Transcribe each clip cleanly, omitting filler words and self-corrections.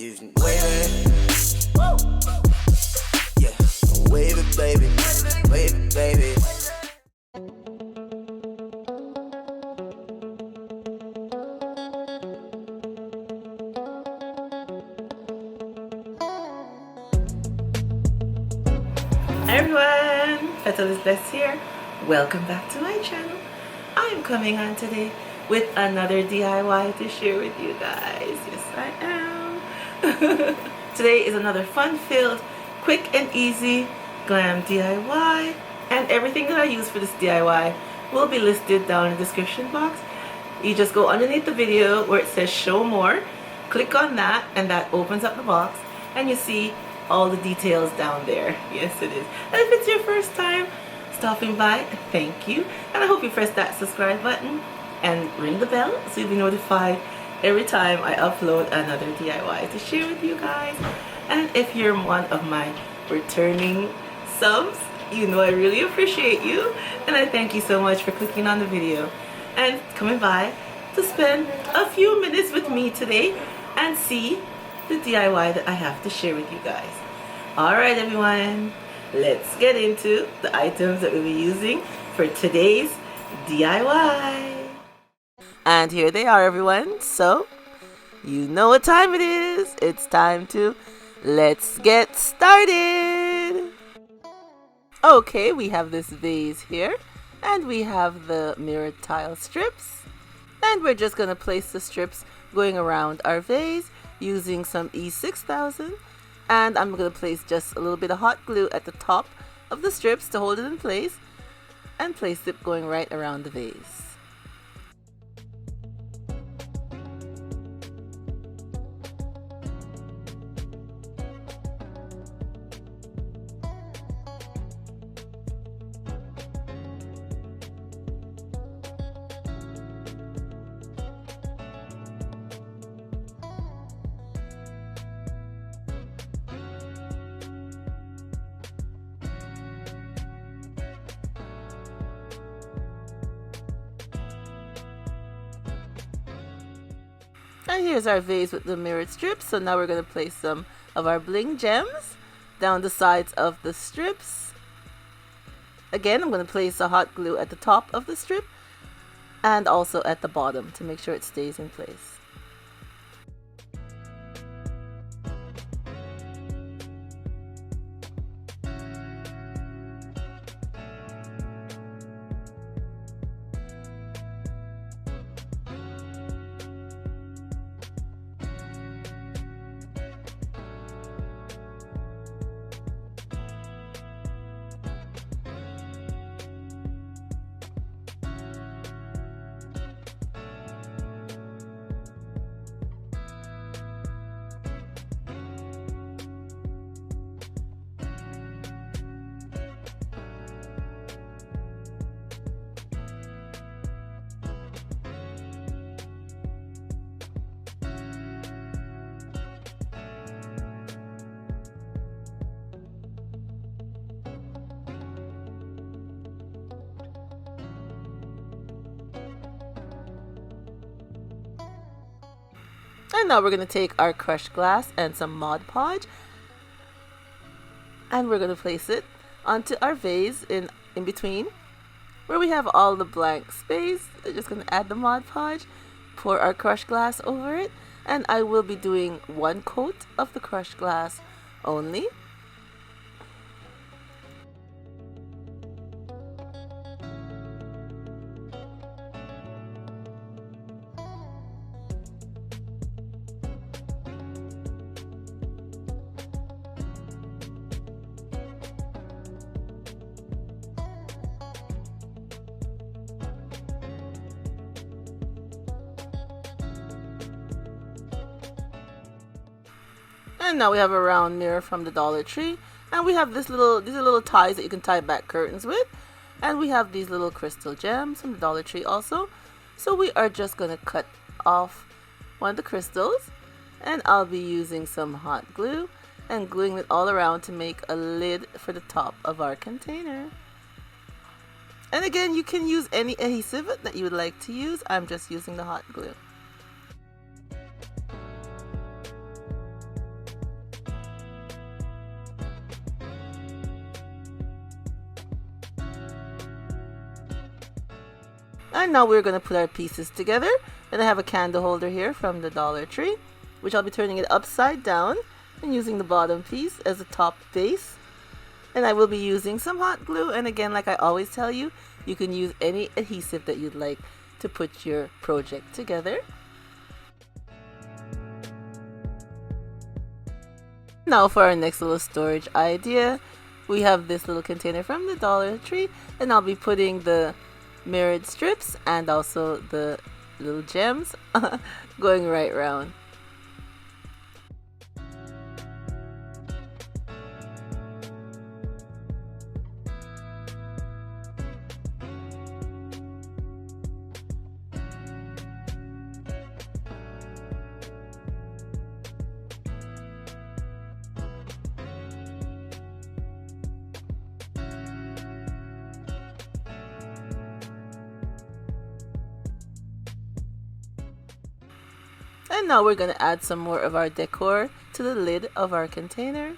You can wave it. Yeah, wave it, baby. Wave it, baby. Hi everyone, Petal is Blessed here. Welcome back to my channel. I'm coming on today with another DIY to share with you guys. Yes, I am. Today is another fun-filled, quick and easy glam DIY, and everything that I use for this DIY will be listed down in the description box. You just go underneath the video where it says show more, click on that, and that opens up the box, and you see all the details down there. Yes, it is. And if it's your first time stopping by, thank you, and I hope you press that subscribe button and ring the bell so you'll be notified every time I upload another DIY to share with you guys. And if you're one of my returning subs, you know I really appreciate you, and I thank you so much for clicking on the video and coming by to spend a few minutes with me today and see the DIY that I have to share with you guys. Alright everyone, let's get into the items that we'll be using for today's DIY. And here they are everyone, so you know what time it is. It's time to let's get started. Okay, we have this vase here, and we have the mirrored tile strips, and we're just going to place the strips going around our vase using some E6000, and I'm going to place just a little bit of hot glue at the top of the strips to hold it in place, and place it going right around the vase. And here's our vase with the mirrored strips. So now we're going to place some of our bling gems down the sides of the strips. Again, I'm going to place a hot glue at the top of the strip and also at the bottom to make sure it stays in place. And now we're going to take our crushed glass and some Mod Podge, and we're going to place it onto our vase in between where we have all the blank space. We're just going to add the Mod Podge, pour our crushed glass over it, and I will be doing one coat of the crushed glass only. And now we have a round mirror from the Dollar Tree, and we have these are little ties that you can tie back curtains with, and we have these little crystal gems from the Dollar Tree also. So we are just going to cut off one of the crystals, and I'll be using some hot glue and gluing it all around to make a lid for the top of our container. And again, you can use any adhesive that you would like to use. I'm just using the hot glue. And now we're going to put our pieces together. And I have a candle holder here from the Dollar Tree, which I'll be turning it upside down and using the bottom piece as a top base. And I will be using some hot glue. And again, like I always tell you, you can use any adhesive that you'd like to put your project together. Now for our next little storage idea, we have this little container from the Dollar Tree, and I'll be putting the mirrored strips and also the little gems going right around. And now we're going to add some more of our decor to the lid of our container.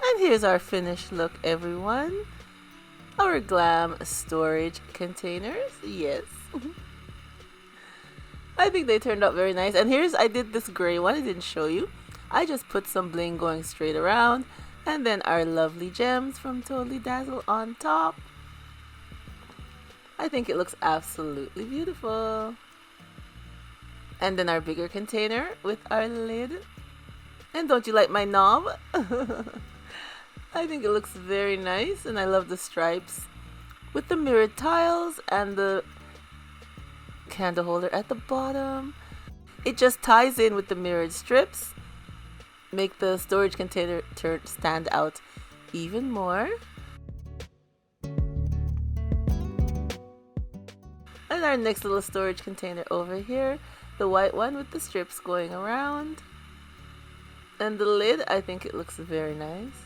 And here's our finished look, everyone. Our Glam storage containers. Yes. I think they turned out very nice. And I did this gray one. I didn't show you. I just put some bling going straight around. And then our lovely gems from Totally Dazzled on top. I think it looks absolutely beautiful. And then our bigger container with our lid. And don't you like my knob? I think it looks very nice, and I love the stripes with the mirrored tiles and the candle holder at the bottom. It just ties in with the mirrored strips, make the storage container stand out even more. And our next little storage container over here, the white one with the strips going around. And the lid, I think it looks very nice.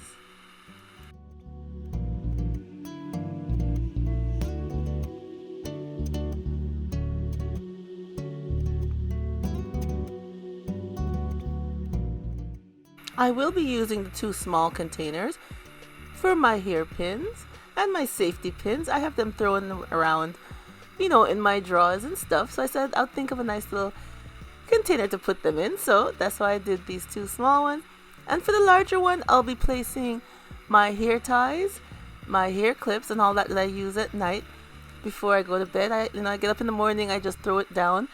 I will be using the two small containers for my hair pins and my safety pins. I have them thrown around, you know, in my drawers and stuff. So I said I'll think of a nice little container to put them in. So that's why I did these two small ones. And for the larger one, I'll be placing my hair ties, my hair clips, and all that I use at night before I go to bed. I get up in the morning, I just throw it down.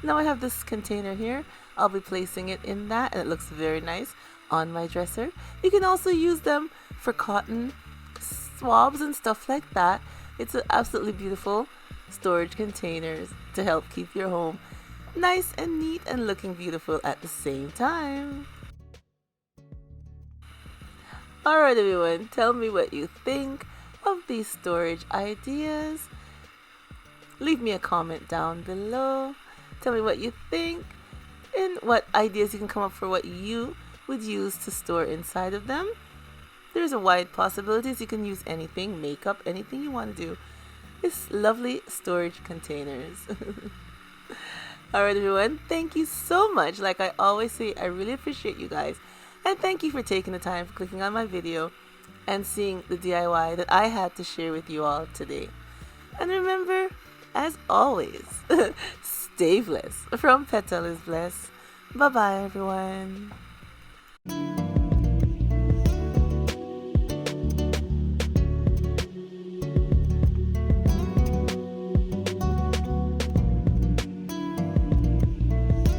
Now I have this container here. I'll be placing it in that, and it looks very nice on my dresser. You can also use them for cotton swabs and stuff like that. It's an absolutely beautiful storage containers to help keep your home nice and neat and looking beautiful at the same time. Alright everyone, tell me what you think of these storage ideas. Leave me a comment down below. Tell me what you think and what ideas you can come up for what you would use to store inside of them. There's a wide possibilities. You can use anything, makeup, anything you want to do. It's lovely storage containers. Alright everyone, thank you so much. Like I always say, I really appreciate you guys. And thank you for taking the time for clicking on my video and seeing the DIY that I had to share with you all today. And remember, as always, stay blessed. From Petal is Blessed. Bye bye everyone.